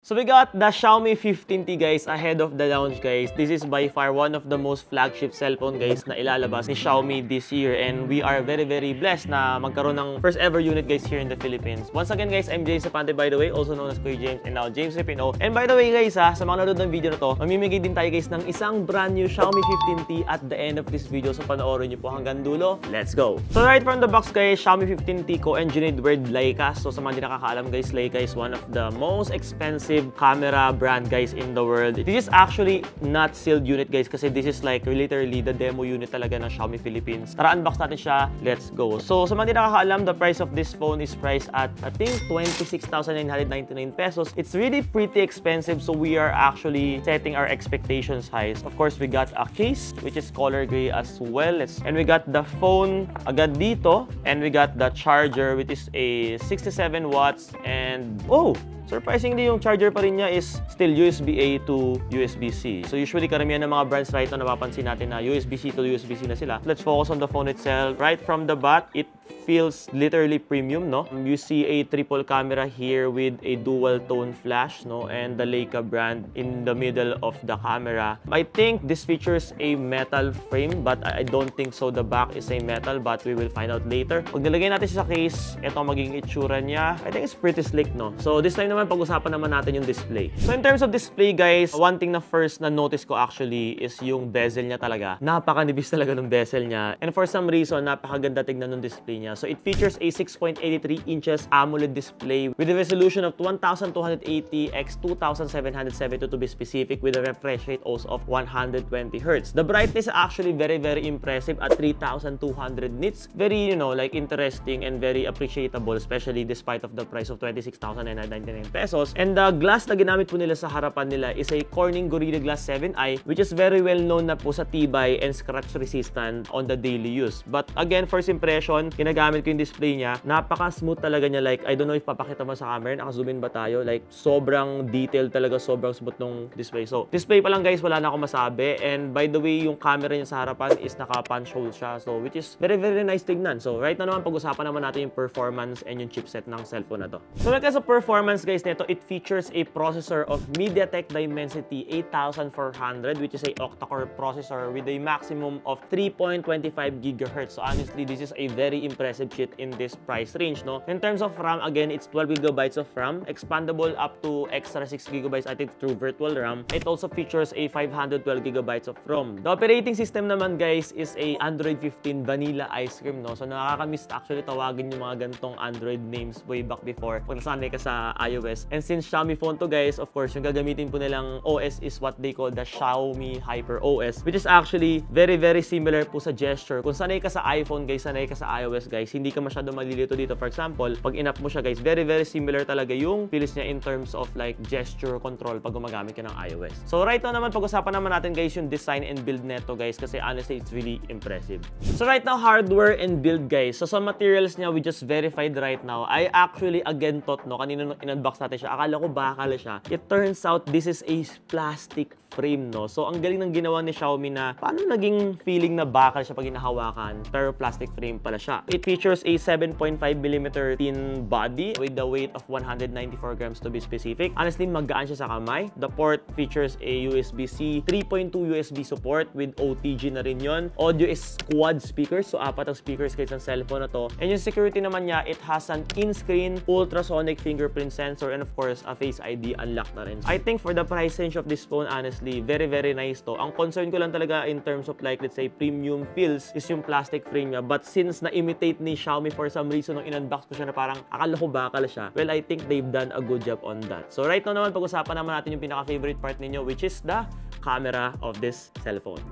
So we got the Xiaomi 15T guys ahead of the launch guys. This is by far one of the most flagship cellphone guys na ilalabas ni Xiaomi this year, and we are very blessed na magkaroon ng first ever unit guys here in the Philippines. Once again guys, I'm James Zapante by the way, also known as Kuya James, and now James Pino. And by the way guys sa mga nanonood ng video na to, mamimigay din tayo guys ng isang brand new Xiaomi 15T at the end of this video, so panoorin niyo po hanggang dulo. Let's go! So right from the box guys, Xiaomi 15T co-engineered with Leica. So sa mga hindi nakakaalam guys, Leica is one of the most expensive camera brand guys in the world. This is actually not sealed unit guys kasi this is like literally the demo unit talaga ng Xiaomi Philippines. Tara, unbox natin siya. Let's go. So sa mga hindi nakakaalam, the price of this phone is priced at I think 26,999 pesos. It's really pretty expensive, so we are actually setting our expectations high. Of course, we got a case which is color gray as well. And we got the phone agad dito, and we got the charger which is a 67 watts, and surprisingly, yung charger pa rin niya is still USB-A to USB-C. So usually, karamihan ng mga brands right now napapansin natin na USB-C to USB-C na sila. Let's focus on the phone itself. Right from the bat, it feels literally premium, no? You see a triple camera here with a dual tone flash, no? And the Leica brand in the middle of the camera. I think this features a metal frame, but I don't think so. The back is a metal, but we will find out later. Pag nilagay natin siya sa case, ito magiging itsura niya. I think it's pretty slick, no? So this time pag-usapan naman natin yung display. So in terms of display guys, one thing na first na notice ko actually is yung bezel niya talaga. Napakanipis talaga ng bezel niya. And for some reason, napakaganda tignan ng display niya. So it features a 6.83 inches AMOLED display with a resolution of 1280 x 2772 to be specific, with a refresh rate also of 120 Hz. The brightness is actually very impressive at 3200 nits. Very, like interesting and very appreciable, especially despite of the price of 26,999 pesos. And the glass na ginamit po nila sa harapan nila is a Corning Gorilla Glass 7i, which is very well known na po sa tibay and scratch resistant on the daily use. But again, first impression, ginagamit ko yung display niya. Napaka-smooth talaga niya. Like, I don't know if papakita mo sa camera, naka-zoom in ba tayo? Like, sobrang detailed talaga, sobrang smooth nung display. So, display pa lang guys, wala na ako masabi. And by the way, yung camera niya sa harapan is naka-punch hole siya. So, which is very nice tignan. So, right na naman, pag-usapan naman natin yung performance and yung chipset ng cellphone na to. So, like sa performance guys nito, it features a processor of MediaTek Dimensity 8400, which is a octa-core processor with a maximum of 3.25 GHz. So honestly, this is a very impressive chip in this price range, no? In terms of RAM, again, it's 12 GB of RAM, expandable up to extra 6 GB, I think, through virtual RAM. It also features a 512 GB of ROM. The operating system naman, guys, is a Android 15 Vanilla Ice Cream, no? So nakakamiss actually tawagin yung mga gantong Android names way back before kung nasanay ka sa iOS. And since Xiaomi phone to guys, of course, yung gagamitin po nilang OS is what they call the Xiaomi Hyper OS, which is actually very similar po sa gesture. Kung sanay ka sa iPhone guys, sanay ka sa iOS guys, hindi ka masyado malilito dito. For example, pag in-up mo siya guys, very similar talaga yung feels niya in terms of like gesture control pag gumagamit ka ng iOS. So right now naman, pag-usapan naman natin guys yung design and build neto guys, kasi honestly, it's really impressive. So right now, hardware and build guys. So sa materials niya, we just verified right now. I actually again thought, no, kanina nung in-unbox natin siya, akala ko bakal siya. It turns out this is a plastic frame, no? So ang galing ng ginawa ni Xiaomi na paano naging feeling na bakal siya pag hinahawakan, pero plastic frame pala siya. It features a 7.5mm thin body with the weight of 194 grams to be specific. Honestly, magaan siya sa kamay. The port features a USB-C 3.2 USB support with OTG na rin yun. Audio is quad speakers, so 4 ang speakers guys ng cellphone na to. And yung security naman niya, it has an in-screen ultrasonic fingerprint sensor, and of course, a Face ID unlock na rin. I think for the price range of this phone, honestly, very nice to. Ang concern ko lang talaga in terms of like, let's say, premium feels is yung plastic frame niya. But since na-imitate ni Xiaomi for some reason nung in-unbox ko siya na parang akala ko bakal siya, well, I think they've done a good job on that. So right now naman, pag-usapan naman natin yung pinaka-favorite part ninyo, which is the camera of this cellphone.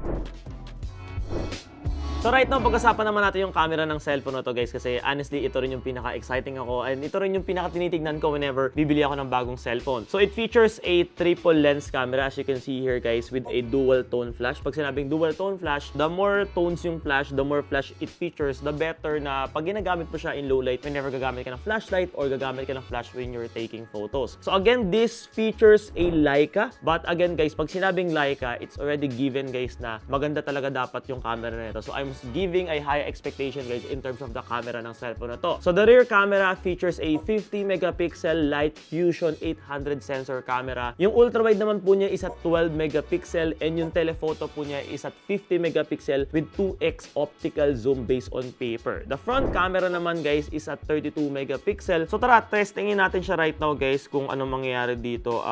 So right now, pag-usapan naman natin yung camera ng cellphone na to guys, kasi honestly, ito rin yung pinaka-exciting ako and ito rin yung pinaka-tinitignan ko whenever bibili ako ng bagong cellphone. So it features a triple lens camera, as you can see here guys, with a dual tone flash. Pag sinabing dual tone flash, the more tones yung flash, the more flash it features, the better na pag ginagamit mo siya in low light whenever gagamit ka ng flashlight or gagamit ka ng flash when you're taking photos. So again, this features a Leica, but again guys, pag sinabing Leica, it's already given guys na maganda talaga dapat yung camera nito. So I'm phones, giving a high expectation guys in terms of the camera ng cellphone na to. So the rear camera features a 50 megapixel Light Fusion 800 sensor camera. Yung ultra-wide naman po niya is at 12 megapixel and yung telephoto po niya is at 50 megapixel with 2x optical zoom based on paper. The front camera naman guys is at 32 megapixel. So tara, testingin natin siya right now guys kung ano mangyayari dito.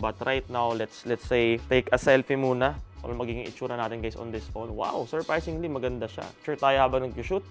But right now, let's say take a selfie muna. Ano magiging itsura natin guys on this phone. Wow, surprisingly maganda siya. Sure tayo habang nag-shoot.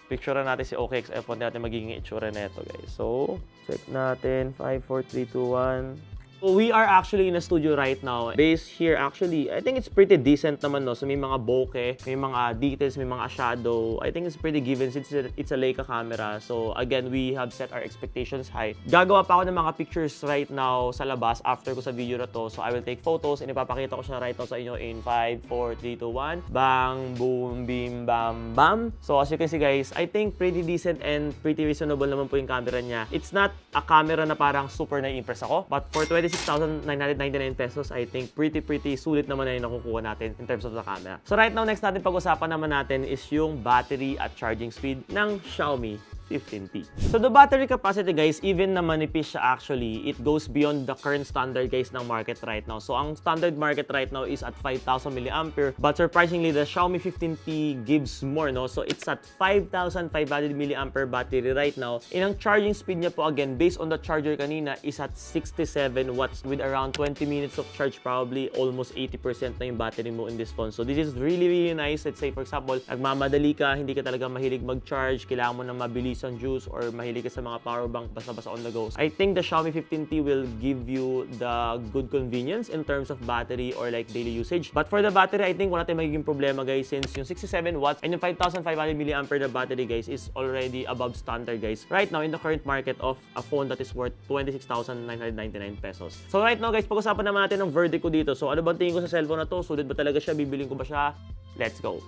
Picture natin si OKX F1 natin magiging itsura nito guys. So, check natin. 5, 4, 3, 2, 1. So we are actually in a studio right now. Base here actually, I think it's pretty decent naman no. So may mga bokeh, may mga details, may mga shadow. I think it's pretty given since it's a Leica camera. So again, we have set our expectations high. Gagawa pa ako ng mga pictures right now sa labas after ko sa video na to. So I will take photos and ipapakita ko siya right now sa inyo in 5, 4, 3, 2, 1. Bang, boom, bim, bam, bam. So as you can see guys, I think pretty decent and pretty reasonable naman po yung camera niya. It's not a camera na parang super na-impress ako. But for 26,999 pesos, I think pretty sulit naman na yung nakukuha natin in terms of the camera. So right now, next natin pag-usapan naman natin is yung battery at charging speed ng Xiaomi 15T. So the battery capacity guys, even na manipis siya actually, it goes beyond the current standard guys ng market right now. So ang standard market right now is at 5,000 mAh, but surprisingly the Xiaomi 15T gives more no. So it's at 5,500 mAh battery right now. And ang charging speed niya po again based on the charger kanina is at 67 watts with around 20 minutes of charge, probably almost 80% na yung battery mo in this phone. So this is really nice. Let's say for example, nagmamadali ka, hindi ka talaga mahilig mag-charge, kailangan mo na mabilis ang juice or mahilig ka sa mga power bank basta-basta on the go. I think the Xiaomi 15T will give you the good convenience in terms of battery or like daily usage. But for the battery, I think wala tayong magiging problema guys since yung 67 watts and yung 5,500 mAh na battery guys is already above standard guys right now in the current market of a phone that is worth 26,999 pesos. So right now guys, pag-usapan naman natin ng verdict ko dito. So ano bang tingin ko sa cellphone na to? Sulit ba talaga siya? Bibilin ko ba siya? Let's go!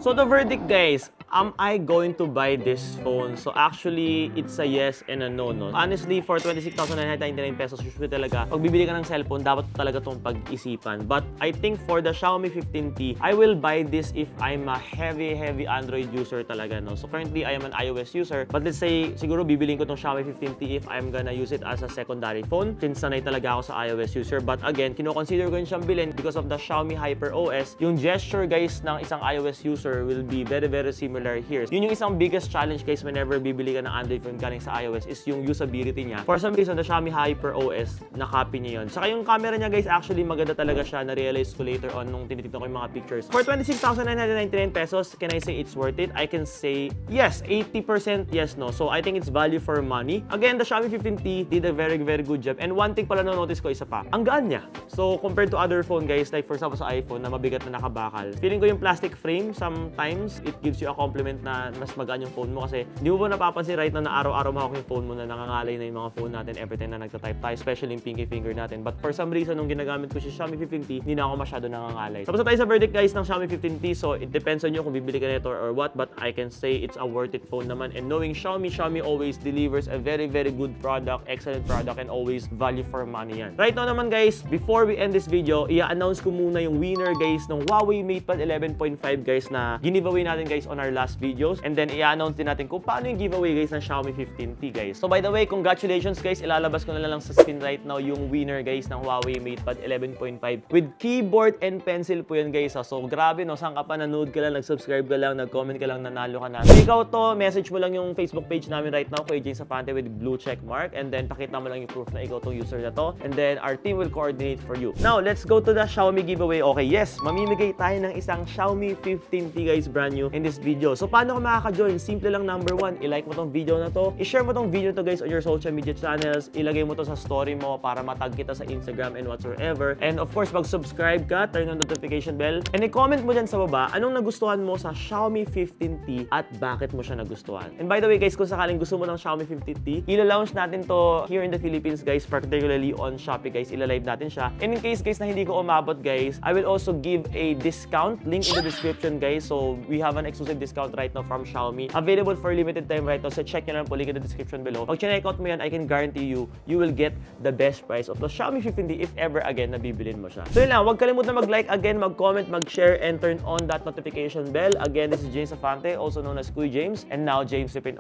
So the verdict guys, am I going to buy this phone? So actually, it's a yes and a no, no? Honestly, for 26,999 pesos, usually talaga, pag bibili ka ng cellphone, dapat talaga itong pag-isipan. But I think for the Xiaomi 15T, I will buy this if I'm a heavy Android user talaga, no? So currently, I am an iOS user. But let's say, siguro bibilin ko itong Xiaomi 15T if I'm gonna use it as a secondary phone, since sanay talaga ako sa iOS user. But again, kino-consider ko yun siyang bilhin because of the Xiaomi HyperOS. Yung gesture, guys, ng isang iOS user will be very similar here. Yun yung isang biggest challenge guys whenever bibili ka ng Android phone galing sa iOS is yung usability niya. For some reason, the Xiaomi HyperOS, na-copy niya yun. Saka yung camera niya guys, actually maganda talaga siya. Na-realize ko later on nung tinitignan ko yung mga pictures. For 26,999 pesos, can I say it's worth it? I can say yes, 80% yes, no. So I think it's value for money. Again, the Xiaomi 15T did a very good job. And one thing pala na-notice ko, isa pa, ang gaan niya. So compared to other phone guys, like for example sa iPhone na mabigat na nakabakal, feeling ko yung plastic frame sometimes it gives you a compliment na mas magaan yung phone mo kasi di mo ba napapansin right na araw-araw mahawak yung phone mo na nangangalay na yung mga phone natin every time na nagta-type tayo, especially yung pinky finger natin. But for some reason, nung ginagamit ko si Xiaomi 15T, hindi na ako masyado nangangalay. Tapos tayo sa verdict guys ng Xiaomi 15T, so it depends on you kung bibili ka nito or what, but I can say it's a worth it phone naman. And knowing Xiaomi always delivers a very good product, excellent product, and always value for money yan. Right now naman guys, before we end this video, i-announce ko muna yung winner guys ng Huawei MatePad 11.5 guys na giveaway natin guys on our last videos, and then i-announce din natin kung paano yung giveaway guys ng Xiaomi 15T guys. So by the way, congratulations guys, ilalabas ko na lang sa screen right now yung winner guys ng Huawei MatePad 11.5 with keyboard and pencil po yan guys. So grabe no, saan ka pa nanood ka lang, nag-subscribe ka lang, nag-comment ka lang, nanalo ka na. So ikaw to, message mo lang yung Facebook page namin right now, Kuya James Zapante with blue check mark, and then pakita mo lang yung proof na ikaw tong user na to, and then our team will coordinate for you. Now let's go to the Xiaomi giveaway. Okay, yes, mamimigay tayo ng isang Xiaomi 15T guys, brand new in this video. So paano ka makaka-join? Simple lang, number one, i-like mo tong video na to, i-share mo tong video to guys on your social media channels, ilagay mo to sa story mo para matag kita sa Instagram and whatsoever. And of course, mag-subscribe ka, turn on the notification bell, and i-comment mo dyan sa baba anong nagustuhan mo sa Xiaomi 15T at bakit mo siya nagustuhan. And by the way guys, kung sakaling gusto mo ng Xiaomi 15T, ila-launch natin to here in the Philippines guys, particularly on Shopee guys, ila-live natin siya. And in case guys na hindi ko umabot guys, I will also give a discount link in the description guys. So we have an exclusive discount discount right now from Xiaomi. Available for limited time right now. So check nyo lang po, link in the description below. Pag check out mo yan, I can guarantee you will get the best price of the Xiaomi 15D if ever again na bibilin mo siya. So yun lang, huwag kalimutan mag-like again, mag-comment, mag-share, and turn on that notification bell. Again, this is James Afante, also known as Kuy James, and now James 3.0.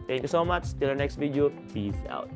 Thank you so much. Till our next video. Peace out.